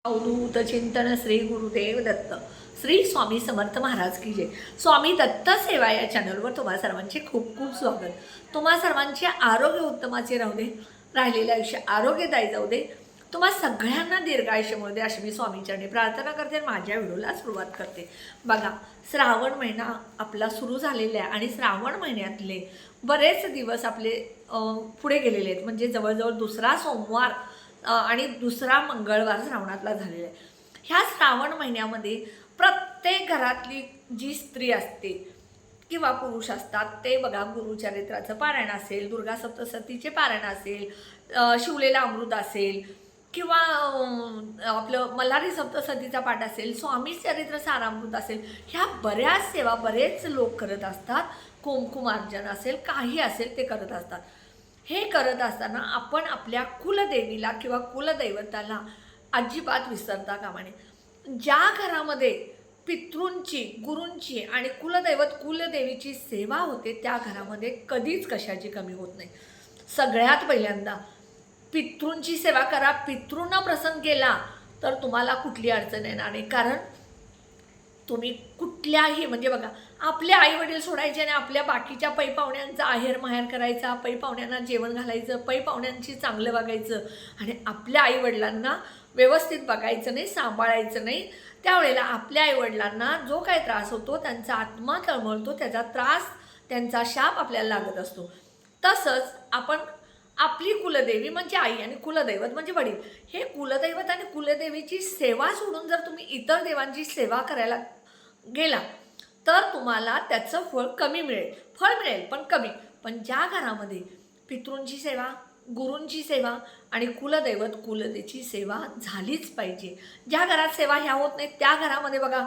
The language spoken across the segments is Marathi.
अवधूत चिंतन श्री गुरुदेव दत्त श्री स्वामी समर्थ महाराज की जय। स्वामी दत्त सेवा या चॅनलवर तुम्हा सर्वांचे खूप खूप स्वागत। तुम्हा सर्वांचे आरोग्य उत्तमाचे राहू दे, राहिलेले आयुष्य आरोग्यदायी जाऊ दे, तुम्हा सगळ्यांना दीर्घायुष्य मिळू दे अशी मी स्वामीचरणी प्रार्थना करते। माझ्या व्हिडिओला सुरुवात करते। बघा, श्रावण महिना आपला सुरू झालेला आहे आणि श्रावण महिन्यातले बरेच दिवस आपले पुढे गेलेले आहेत। म्हणजे जवळजवळ दुसरा सोमवार आणि दुसरा मंगळवार श्रावणातला झालेला आहे। ह्या श्रावण महिन्यामध्ये प्रत्येक घरातली जी स्त्री असते किंवा पुरुष असतात ते बघा, गुरुचरित्राचं पारायण असेल, दुर्गा सप्तशतीचे पारायण असेल, शिवलेला अमृत असेल किंवा आपलं मल्हारी सप्तशतीचा पाठ असेल, स्वामी चरित्र सारामृत असेल, ह्या बऱ्याच सेवा बरेच लोक करत असतात। कुंकुमार्जन असेल, काही असेल ते करत असतात। हे करत असताना आपण आपल्या कुलदेवीला किंवा कुलदैवताला अजिबात विसरता कामा नये। ज्या घरामध्ये पितृंची, गुरूंची आणि कुलदेवीची सेवा होते त्या घरामध्ये कधीच कशाची कमी होत नाही। सगळ्यात पहिल्यांदा पितृंची सेवा करा। पितृंना प्रसन्न केला तर तुम्हाला कुठली अडचण येणार नाही। कारण तुम्ही कुठल्याही म्हणजे बघा, आपले आई वडील सोडायचे आणि आपल्या बाकीच्या पै पाहुण्यांचा आहेर माहेर करायचा, पै पाहुण्यांना जेवण घालायचं, पै पाहुण्यांची चांगलं वागायचं आणि आपल्या आई वडिलांना व्यवस्थित बघायचं नाही, सांभाळायचं नाही। त्यावेळेला आपल्या आई वडिलांना जो काही त्रास होतो, त्यांचा आत्मा तळमळतो, त्याचा त्रास, त्यांचा शाप आपल्याला लागत असतो। तसंच आपण आपली कुलदेवी म्हणजे आई आणि कुलदैवत म्हणजे वडील, हे कुलदैवत आणि कुलदेवीची सेवा सोडून जर तुम्ही इतर देवांची सेवा करायला गेला तर तुम्हाला त्याचं फळ कमी मिळेल। फळ मिळेल पण कमी। पण ज्या घरामध्ये पितृंची सेवा, गुरूंची सेवा आणि कुलदैवत कुलदेवीची सेवा झालीच पाहिजे। ज्या घरात सेवा ह्या होत नाही त्या घरामध्ये बघा,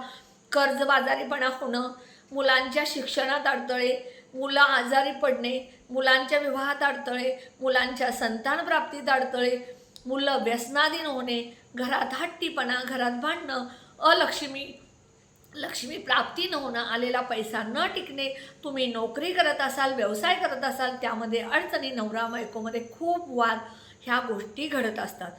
कर्जबाजारीपणा होणं, मुलांच्या शिक्षणात अडथळे, मुलं आजारी पडणे, मुलांच्या विवाहात अडथळे, मुलांच्या संतान प्राप्तीत अडथळे, मुलं व्यसनाधीन होणे, घरात हट्टीपणा, घरात भांडणं, लक्ष्मी प्राप्ती न होणं, आलेला पैसा न टिकणे, तुम्ही नोकरी करत असाल, व्यवसाय करत असाल, त्यामध्ये अडचणी, नवरा बायकोमध्ये खूप वाद, ह्या गोष्टी घडत असतात।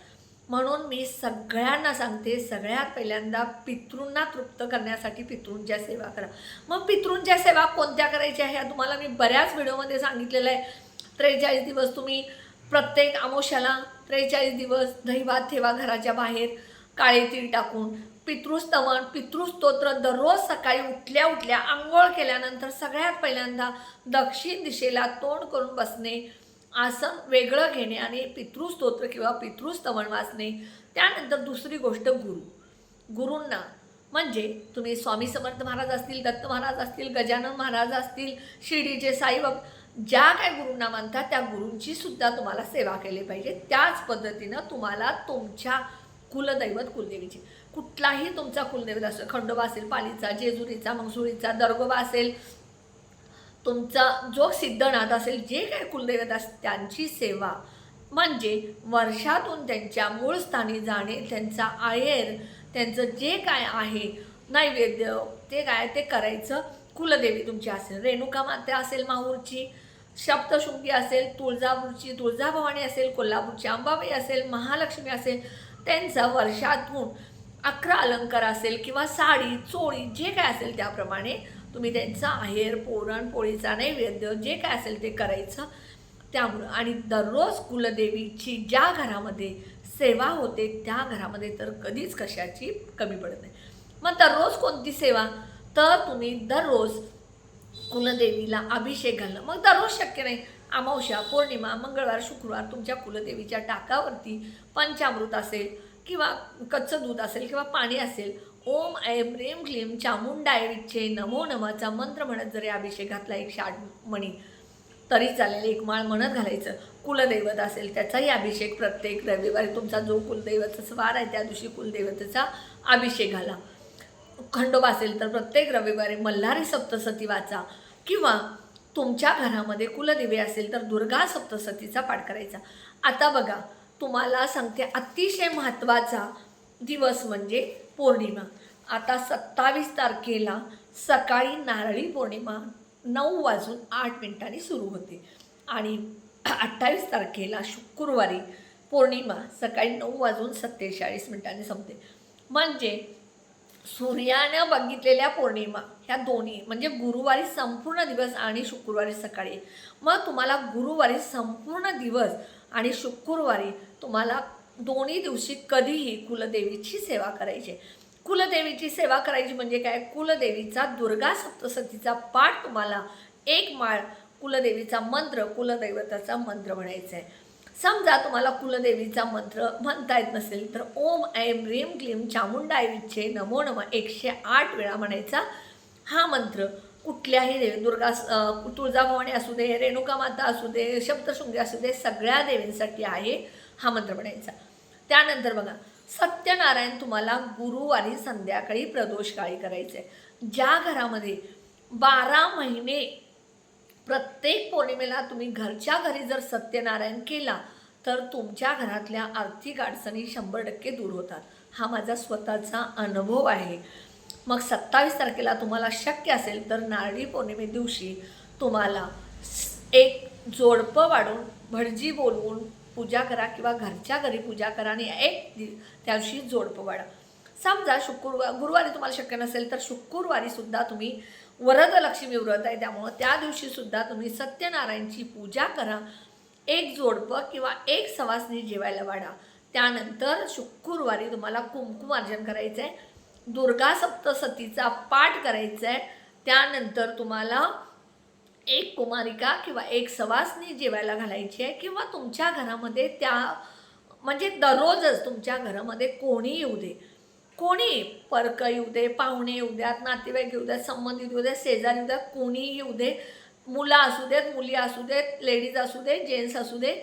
म्हणून मी सगळ्यांना सांगते, सगळ्यात पहिल्यांदा पितृंना तृप्त करण्यासाठी पितृंच्या सेवा करा। मग पितृंच्या सेवा कोणत्या करायच्या ह्या तुम्हाला मी बऱ्याच व्हिडिओमध्ये सांगितलेलं आहे। 43 दिवस तुम्ही प्रत्येक अमावस्याला 43 दिवस दही भात ठेवा घराच्या बाहेर काळे तीळ टाकून। पितृस्तवन, पितृस्तोत्र दररोज सकाळी उठल्या आंघोळ केल्यानंतर सगळ्यात पहिल्यांदा दक्षिण दिशेला तोंड करून बसणे, आसन वेगळं घेणे आणि पितृस्तोत्र किंवा पितृस्तवन वाचणे। त्यानंतर दुसरी गोष्ट, गुरूंना म्हणजे तुम्ही स्वामी समर्थ महाराज असतील, दत्त महाराज असतील, गजानन महाराज असतील, शिर्डीचे साईबाबा, ज्या काय गुरूंना मानतात त्या गुरूंची सुद्धा तुम्हाला सेवा केली पाहिजे। त्याच पद्धतीनं तुम्हाला तुमच्या कुलदैवत कुलदेवीची, कुठलाही तुमचा कुलदैवत असेल, खंडोबा असेल, पालीचा, जेजुरीचा, मंगसुळीचा, दर्गोबा असेल, तुमचा जो सिद्धनाथ असेल, जे काही कुलदैवत असतील त्यांची सेवा म्हणजे वर्षातून त्यांच्या मूळ स्थानी जाणे, त्यांचा आहेर, त्यांचं जे काय आहे नैवेद्य ते काय ते करायचं। कुलदेवी तुमची असेल, रेणुका माता असेल माहूरची, सप्तशृंगी असेल, तुळजापूरची तुळजाभवानी असेल, कोल्हापूरची अंबाबाई असेल, महालक्ष्मी असेल, त्यांचा वर्षातून 11 अलंकार असेल किंवा साडी चोळी जे काय असेल त्याप्रमाणे तुम्ही त्यांचा आहेर, पुरणपोळीचा नैवेद्य जे काय असेल ते करायचं। त्यामुळं आणि दररोज कुलदेवीची ज्या घरामध्ये सेवा होते त्या घरामध्ये तर कधीच कशाची कमी पडत नाही। मग दररोज कोणती सेवा, तर तुम्ही दररोज कुलदेवीला अभिषेक घालणं। मग दररोज शक्य नाही, अमावस्या, पौर्णिमा, मंगळवार, शुक्रवार तुमच्या कुलदेवीच्या टाकावरती पंचामृत असेल किंवा कच्चं दूध असेल किंवा पाणी असेल, ओम ऐं ह्रीं क्लीं चामुंडाय विच्चे नमो नमःचा मंत्र म्हणत जरी अभिषेक घातला 108 मणी तरी चालेल, एक माळ म्हणत घालायचं। कुलदैवत असेल त्याचाही अभिषेक प्रत्येक रविवारी, तुमचा जो कुलदैवताचा वार आहे त्या दिवशी कुलदैवताचा अभिषेक घाला। खंडोबा असेल तर प्रत्येक रविवारी मल्हारी सप्तशती वाचा किंवा तुमच्या घरामध्ये कुलदेवी असेल तर दुर्गा सप्तशतीचा पाठ करायचा। आता बघा, तुम्हाला सांगते अतिशय महत्त्वाचा दिवस म्हणजे पौर्णिमा। आता 27 तारखेला सकाळी नारळी पौर्णिमा 9:08 सुरू होते आणि 28 तारखेला शुक्रवारी पौर्णिमा सकाळी 9:47 संपते. म्हणजे सूर्यानं बघितलेल्या पौर्णिमा ह्या दोन्ही म्हणजे गुरुवारी संपूर्ण दिवस आणि शुक्रवारी सकाळी. मग तुम्हाला गुरुवारी संपूर्ण दिवस आणि शुक्रवारी तुम्हाला दोन्ही दिवशी कधीही कुलदेवीची सेवा करायची. कुलदेवीची सेवा करायची म्हणजे काय, कुलदेवीचा दुर्गा सप्तशतीचा पाठ तुम्हाला एक माळ कुलदेवीचा मंत्र, कुलदैवताचा मंत्र म्हणायचा आहे. समजा तुम्हाला कुलदेवीचा मंत्र म्हणता येत नसेल तर ओम ऐं ह्रीं क्लीं चामुंडाय विच्छे नमो नमः 108 वेळा म्हणायचा. हा मंत्र कुठल्याही देवी, दुर्गा तुळजाभवानी असू दे, रेणुका माता असू दे, सप्तशृंगी असू दे, सगळ्या देवींसाठी आहे हा मंत्र म्हणायचा. त्यानंतर बघा, सत्यनारायण तुम्हाला गुरुवारी संध्याकाळी प्रदोषकाळी करायचं आहे. ज्या घरामध्ये 12 महिने प्रत्येक पौर्णिमेला तुम्ही घरच्या घरी जर सत्यनारायण केला तर तुमच्या घरातल्या आर्थिक अडचणी 100% दूर होतात. हा माझा स्वतःचा अनुभव आहे. मग 27 तारखेला तुम्हाला शक्य असेल तर नारळी पौर्णिमे दिवशी तुम्हाला एक जोडपं वाढून भटजी बोलवून पूजा करा किंवा घरच्या घरी पूजा करा आणि त्या दिवशी जोडपं वाढा. समजा गुरुवारी तुम्हाला शक्य नसेल तर शुक्रवारीसुद्धा तुम्ही वरदलक्ष्मी व्रत आहे त्यामुळं त्या दिवशीसुद्धा तुम्ही सत्यनारायणची पूजा करा, एक जोडपं किंवा एक सवासणी जेवायला वाढा. त्यानंतर शुक्रवारी तुम्हाला कुंकुमार्जन करायचं आहे, दुर्गा सप्तशतीचा पाठ करायचा आहे. त्यानंतर तुम्हाला एक कुमारिका किंवा एक सवासणी जेवायला घालायची आहे किंवा तुमच्या घरामध्ये म्हणजे दररोजच तुमच्या घरामध्ये कोणी येऊ दे, कोणी परक येऊ दे, पाहुणे येऊ द्यात, नातेवाईक येऊ द्यात, संबंधित येऊ द्यात, शेजारी येऊ द्यात, कोणीही येऊ दे, मुलं असू देत, मुली असू देत, लेडीज असू दे, जेंट्स असू दे,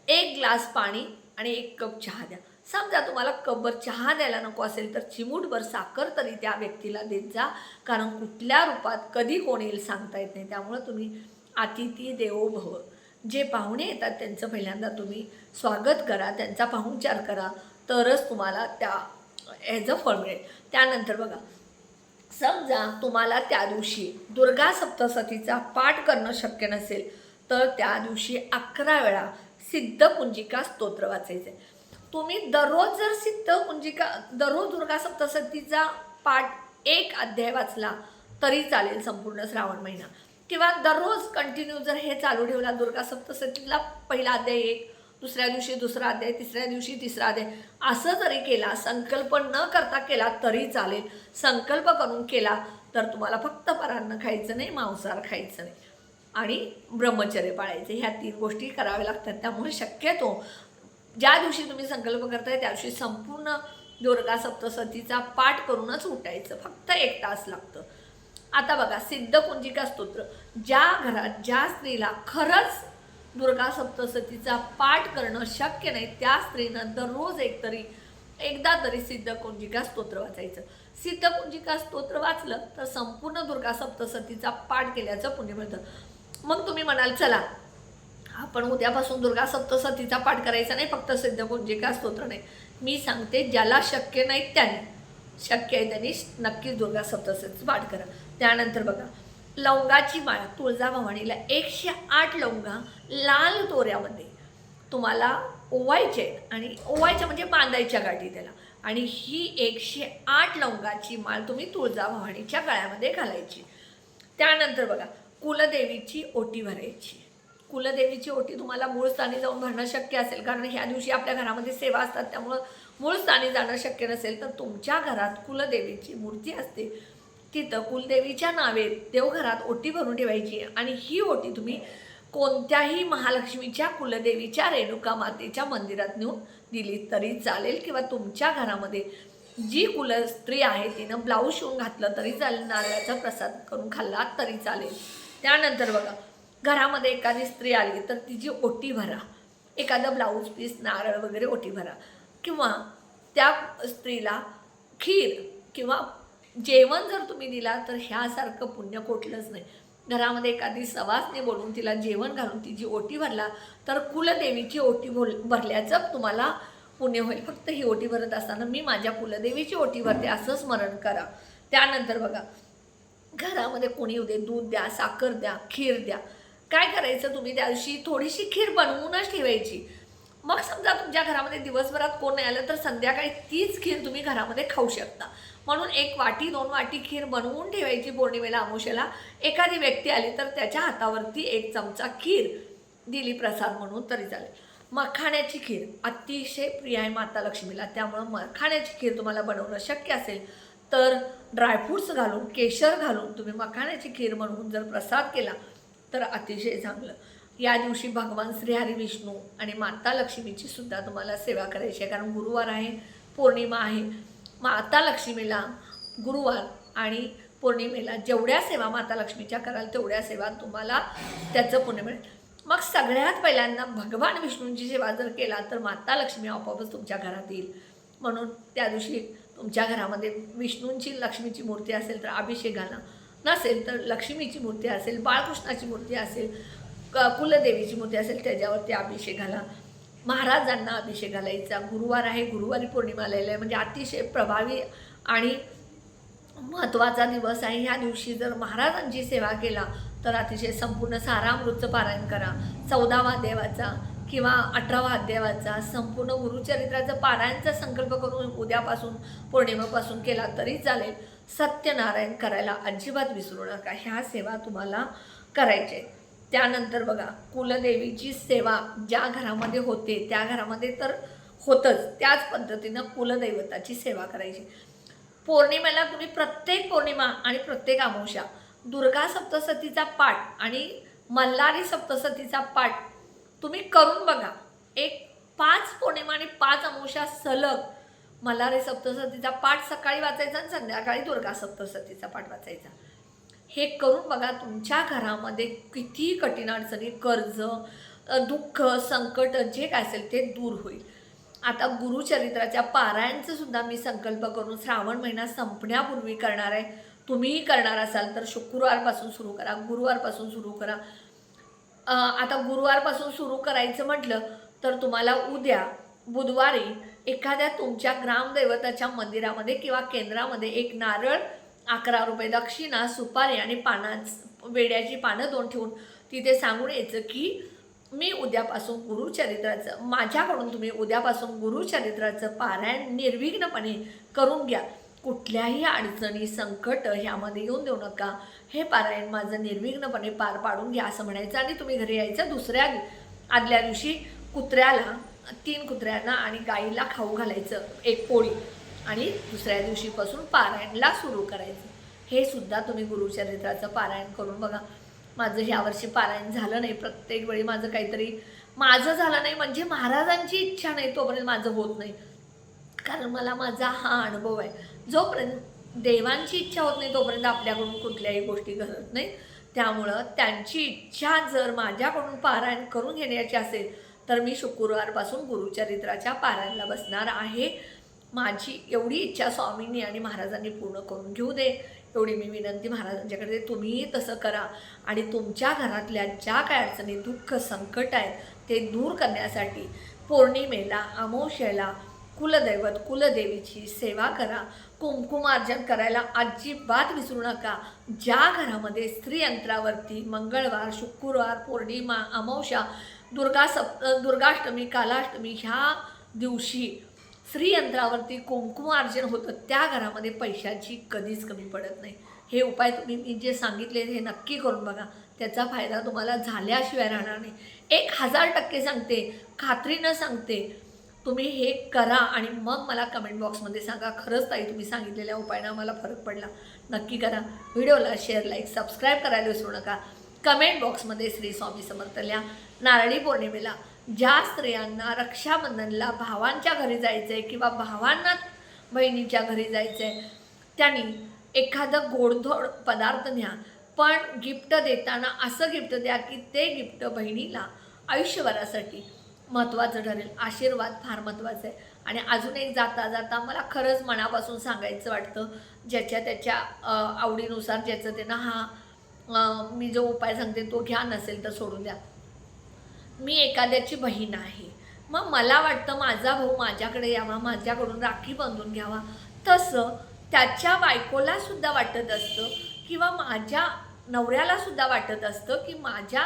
एक ग्लास पाणी आणि एक कप चहा द्या. समजा तुम्हाला कपभर चहा द्यायला नको असेल तर चिमूटभर साखर तरी त्या व्यक्तीला देत जा, कारण कुठल्या रूपात कधी कोण येईल सांगता येत नाही. त्यामुळं तुम्ही अतिथी देवो भव, जे पाहुणे येतात त्यांचं पहिल्यांदा तुम्ही स्वागत करा, त्यांचा पाहुणचार करा, तरच तुम्हाला ह्याचं फळ मिळेल. त्यानंतर बघा, समजा तुम्हाला त्या दिवशी दुर्गा सप्तशतीचा पाठ करणं शक्य नसेल तर त्या दिवशी 11 वेळा सिद्धपुंजिका स्तोत्र वाचायचं आहे. तुम्ही दररोज जर दररोज दुर्गा सप्तशतीचा पाठ एक अध्याय वाचला तरी चालेल संपूर्ण श्रावण महिना, किंवा दररोज कंटिन्यू जर हे चालू ठेवला, दुर्गा सप्तशतीला पहिला अध्याय एक, दुसऱ्या दिवशी दुसरा अध्याय, तिसऱ्या दिवशी तिसरा अध्याय, असं जरी केला, संकल्प न करता केला तरी चालेल. संकल्प करून केला तर तुम्हाला फक्त परान्न खायचं नाही, मांसाहार खायचं नाही आणि ब्रह्मचर्य पाळायचे. ह्या 3 गोष्टी कराव्या लागतात. त्यामुळे शक्यतो ज्या दिवशी तुम्ही संकल्प करताय त्या दिवशी संपूर्ण दुर्गा सप्तशतीचा पाठ करूनच उठायचं. फक्त 1 तास लागतं. आता बघा, सिद्धपुंजिका स्तोत्र, ज्या घरात ज्या स्त्रीला खरंच दुर्गा सप्तशतीचा पाठ करणं शक्य नाही त्या स्त्रीनं दररोज एकदा तरी सिद्धपुंजिका स्तोत्र वाचायचं. सिद्धपुंजिका स्तोत्र वाचलं तर संपूर्ण दुर्गा सप्तशतीचा पाठ केल्याचं पुण्य मिळतं. मग तुम्ही म्हणाल चला आपण उद्यापासून दुर्गा सप्तशतीचा पाठ करायचा नाही, फक्त सिद्धपुंजिका स्तोत्र नाही. मी सांगते, ज्याला शक्य नाही शक्य आहे त्यांनी नक्कीच दुर्गा सप्तशतीचा पाठ करा. त्यानंतर बघा, लवंगाची माळ तुळजाभवानीला 108 लवंगा लाल दोऱ्यामध्ये तुम्हाला ओवायचे आहेत आणि ओवायच्या म्हणजे बांधायच्या गाठी त्याला, आणि ही 108 लवंगाची माळ तुम्ही तुळजाभवानीच्या गळ्यामध्ये घालायची. त्यानंतर बघा, कुलदेवीची ओटी भरायची. कुलदेवीची ओटी तुम्हाला मूळ स्थानी जाऊन भरणं शक्य असेल, कारण ह्या दिवशी आपल्या घरामध्ये सेवा असतात, त्यामुळं मूळ स्थानी जाणं शक्य नसेल तर तुमच्या घरात कुलदेवीची मूर्ती असते, तिथं कुलदेवीच्या नावे देवघरात ओटी भरून ठेवायची. आणि ही ओटी तुम्ही कोणत्याही महालक्ष्मीच्या, कुलदेवीच्या, रेणुका मातेच्या मंदिरात नेऊन दिली तरी चालेल, किंवा तुमच्या घरामध्ये जी कुलस्त्री आहे तिनं ब्लाऊज शिवून घातलं तरी चालेल, नारळाचा प्रसाद करून खाल्ला तरी चालेल. त्यानंतर बघा, घरामध्ये एखादी स्त्री आली तर तिची ओटी भरा, एखादं ब्लाऊज पीस, नारळ वगैरे ओटी भरा, किंवा त्या स्त्रीला खीर किंवा जेवण जर तुम्ही दिला तर ह्यासारखं पुण्य कुठलंच नाही. घरामध्ये एखादी सवासणी बोलून तिला जेवण घालून तिची ओटी भरला तर कुलदेवीची ओटी भरल्याचं तुम्हाला पुण्य होईल. फक्त ही ओटी भरत असताना मी माझ्या कुलदेवीची ओटी भरते असं स्मरण करा. त्यानंतर बघा, घरामध्ये कोणी येऊ दे, दूध द्या, साखर द्या, खीर द्या. काय करायचं, तुम्ही त्या दिवशी थोडीशी खीर बनवूनच ठेवायची. मग समजा तुमच्या घरामध्ये दिवसभरात कोण नाही आलं तर संध्याकाळी तीच खीर तुम्ही घरामध्ये खाऊ शकता. म्हणून 1 वाटी 2 वाटी खीर बनवून ठेवायची पौर्णिमेला अमावस्येला. एखादी व्यक्ती आली तर त्याच्या हातावरती 1 चमचा खीर दिली प्रसाद म्हणून तरी चालेल. मखाण्याची खीर अतिशय प्रिय आहे माता लक्ष्मीला, त्यामुळं मखाण्याची खीर तुम्हाला बनवणं शक्य असेल तर ड्रायफ्रूट्स घालून केशर घालून तुम्ही मखाण्याची खीर बनवून जर प्रसाद केला तर अतिशय चांगलं. या दिवशी भगवान श्री हरी विष्णू आणि माता लक्ष्मीची सुद्धा तुम्हाला सेवा करायची आहे, कारण गुरुवार आहे, पौर्णिमा आहे. माता लक्ष्मीला गुरुवार आणि पौर्णिमेला जेवढ्या सेवा माता लक्ष्मीच्या कराल तेवढ्या सेवा तुम्हाला त्याचं पुण्य मिळेल. मग सगळ्यात पहिल्यांदा भगवान विष्णूंची सेवा जर केला तर माता लक्ष्मी आपोआपच तुमच्या घरात येईल. म्हणून त्या दिवशी तुमच्या घरामध्ये विष्णूंची लक्ष्मीची मूर्ती असेल तर अभिषेक घाला, नसेल तर लक्ष्मीची मूर्ती असेल, बाळकृष्णाची मूर्ती असेल, कुलदेवीची मूर्ती असेल त्याच्यावरती अभिषेक घाला. महाराजांना अभिषेक घालायचा. गुरुवार आहे, गुरुवारी पौर्णिमा आलेली आहे, म्हणजे अतिशय प्रभावी आणि महत्त्वाचा दिवस आहे. ह्या दिवशी जर महाराजांची सेवा केला तर अतिशय संपूर्ण सारामृतचं पारायण करा. 14वा अध्यायाचा किंवा 18वा अध्यायाचा संपूर्ण गुरुचरित्राचं पारायणचा संकल्प करून उद्यापासून पौर्णिमेपासून केला तरी चालेल. सत्यनारायण करायला अजिबात विसरू नका. ह्या सेवा तुम्हाला करायच्या आहेत. त्यानंतर बघा, कुलदेवीची सेवा ज्या घरामध्ये होते त्या घरामध्ये तर होतंच, त्याच पद्धतीनं कुलदैवताची सेवा करायची. पौर्णिमेला तुम्ही प्रत्येक पौर्णिमा आणि प्रत्येक अमावस्या दुर्गा सप्तशतीचा पाठ आणि मल्हारी सप्तशतीचा पाठ तुम्ही करून बघा. 5 पौर्णिमा आणि 5 अमावस्या सलग मल्हारी सप्तशतीचा पाठ सकाळी वाचायचा आणि संध्याकाळी दुर्गा सप्तशतीचा पाठ वाचायचा. हे करून बघा, तुमच्या घरामध्ये किती कठीण अडचणी, कर्ज, दुःख, संकट जे काय असेल ते दूर होईल. आता गुरुचरित्राच्या पारायणचं सुद्धा मी संकल्प करून श्रावण महिना संपण्यापूर्वी करणार आहे. तुम्हीही करणार असाल तर शुक्रवारपासून सुरू करा, गुरुवारपासून सुरू करा. आता गुरुवारपासून सुरू करायचं म्हटलं तर तुम्हाला उद्या बुधवारी एखाद्या तुमच्या ग्रामदैवताच्या मंदिरामध्ये किंवा केंद्रामध्ये 1 नारळ, 11 रुपये दक्षिणा, सुपारी आणि वेड्याची पानं 2 ठेवून तिथे सांगून यायचं की मी उद्यापासून गुरुचरित्राचं, माझ्याकडून तुम्ही उद्यापासून गुरुचरित्राचं पारायण निर्विघ्नपणे करून घ्या. कुठल्याही अडचणी, संकट ह्यामध्ये येऊन देऊ नका. हे पारायण माझं निर्विघ्नपणे पार पाडून घ्या असं म्हणायचं आणि तुम्ही घरी यायचं. आदल्या दिवशी कुत्र्याला, 3 कुत्र्यांना आणि गाईला खाऊ घालायचं 1 पोळी आणि दुसऱ्या दिवशीपासून पारायणला सुरू करायचं. हे सुद्धा तुम्ही गुरुचरित्राचं पारायण करून बघा. माझं ह्यावर्षी पारायण झालं नाही. प्रत्येक वेळी माझं झालं नाही म्हणजे महाराजांची इच्छा नाही तोपर्यंत माझं होत नाही, कारण मला माझा हा अनुभव आहे. जोपर्यंत देवांची इच्छा होत नाही तोपर्यंत आपल्याकडून कुठल्याही गोष्टी घडत नाही. त्यामुळं त्यांची इच्छा जर माझ्याकडून पारायण करून घेण्याची असेल तर मी शुक्रवारपासून गुरुचरित्राच्या पारायणला बसणार आहे. माझी एवढी इच्छा स्वामींनी आणि महाराजांनी पूर्ण करून घेऊ दे, एवढी मी विनंती महाराजांच्याकडे. तुम्हीही तसं करा आणि तुमच्या घरातल्या ज्या काय अडचणी, दुःख, संकट आहेत ते दूर करण्यासाठी पौर्णिमेला, अमावस्येला कुलदैवत, कुलदेवीची सेवा करा. कुंकुमार्जन करायला अजिबात विसरू नका. ज्या घरामध्ये स्त्रीयंत्रावरती मंगळवार, शुक्रवार, पौर्णिमा, अमावस्या, दुर्गाष्टमी, कालाष्टमी ह्या दिवशी श्रीयंत्रावरती कुंकुमार्जन होतं त्या घरामध्ये पैशाची कधीच कमी पडत नाही. हे उपाय तुम्ही मी जे सांगितले हे नक्की करून बघा. त्याचा फायदा तुम्हाला झाल्याशिवाय राहणार नाही. 1000% सांगते, खात्रीनं सांगते. तुम्ही हे करा आणि मग मला कमेंट बॉक्समध्ये सांगा, खरंच ताई तुम्ही सांगितलेल्या उपायानं मला फरक पडला. नक्की करा. व्हिडिओला शेअर, लाईक, सबस्क्राईब करायला विसरू नका. कमेंट बॉक्समध्ये श्री स्वामी समर्थ लिहा. नारळी पौर्णिमेला ज्या स्त्रियांना रक्षाबंधनला भावांच्या घरी जायचं आहे किंवा भावांना बहिणीच्या घरी जायचं आहे त्यांनी एखादं गोडधोड पदार्थ न्या, पण गिफ्ट देताना असं गिफ्ट द्या की ते गिफ्ट बहिणीला आयुष्यभरासाठी महत्त्वाचं ठरेल. आशीर्वाद फार महत्त्वाचा आहे. आणि अजून एक जाता जाता मला खरंच मनापासून सांगायचं वाटतं, ज्याच्या त्याच्या आवडीनुसार ज्याचं त्यांना मी जो उपाय सांगते तो घ्या, नसेल तर सोडून द्या. मी एखाद्याची बहीण आहे, मग मला वाटतं माझा भाऊ माझ्याकडे यावा, माझ्याकडून राखी बांधून घ्यावा. तसं त्याच्या बायकोला सुद्धा वाटत असतं किंवा माझ्या नवऱ्याला सुद्धा वाटत असतं की माझ्या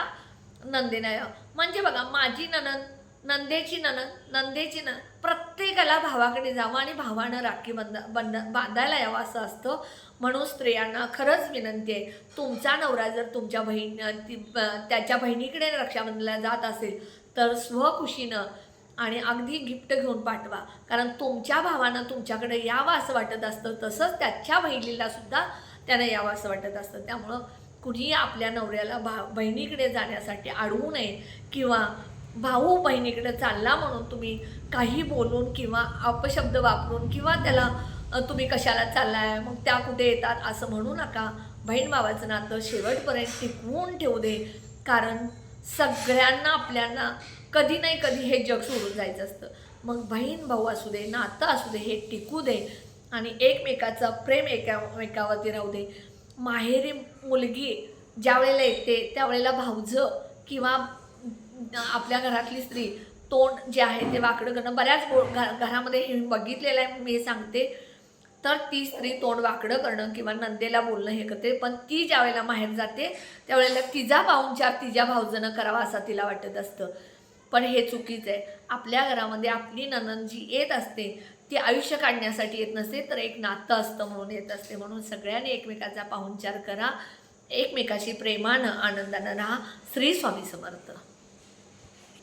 नंदेनं, म्हणजे बघा माझी नणंद नंदेची नंदेची प्रत्येकाला भावाकडे जावं आणि भावानं राखी बांधायला यावं असं असतं. म्हणून स्त्रियांना खरंच विनंती आहे, तुमचा नवरा जर तुमच्या त्याच्या बहिणीकडे रक्षाबंधनाला जात असेल तर स्वखुशीनं आणि अगदी गिफ्ट घेऊन पाठवा. कारण तुमच्या भावानं तुमच्याकडे यावं असं वाटत असतं, तसंच त्याच्या बहिणीला सुद्धा त्यानं यावं असं वाटत असतं. त्यामुळं कुणीही आपल्या नवऱ्याला बहिणीकडे जाण्यासाठी अडवू नये किंवा भाऊ बहिणीकडे चालला म्हणून तुम्ही काही बोलून किंवा अपशब्द वापरून किंवा त्याला तुम्ही कशाला चाललाय, मग त्या कुठे येतात असं म्हणू नका. बहीण भावाचं नातं शेवटपर्यंत टिकवून ठेवू दे. कारण सगळ्यांना आपल्याला कधी नाही कधी हे जग सोडून जायचं असतं. मग बहीण भाऊ असू दे, नातं असू दे, हे टिकू दे आणि एकमेकाचं प्रेम एकावरती राहू दे. माहेरी मुलगी ज्या वेळेला येते त्यावेळेला भाऊजं किंवा आपल्या घरातली स्त्री तोंड जे आहे ते वाकडं करणं बऱ्याच घरामध्ये हे बघितलेलं आहे. मी सांगते तर ती स्त्री तोंड वाकडं करणं किंवा नंदेला बोलणं हे करते, पण ती ज्या वेळेला माहेर जाते त्यावेळेला तिचा पाहुणचार तिच्या भाऊजनं करावा असं तिला वाटत असतं. पण हे चुकीचं आहे. आपल्या घरामध्ये आपली नणंद जी येत असते ती आयुष्य काढण्यासाठी येत नसते, तर एक नातं असतं म्हणून येत असते. म्हणून सगळ्यांनी एकमेकाचा पाहुणचार करा, एकमेकाशी प्रेमानं आनंदानं राहा. श्री स्वामी समर्थ.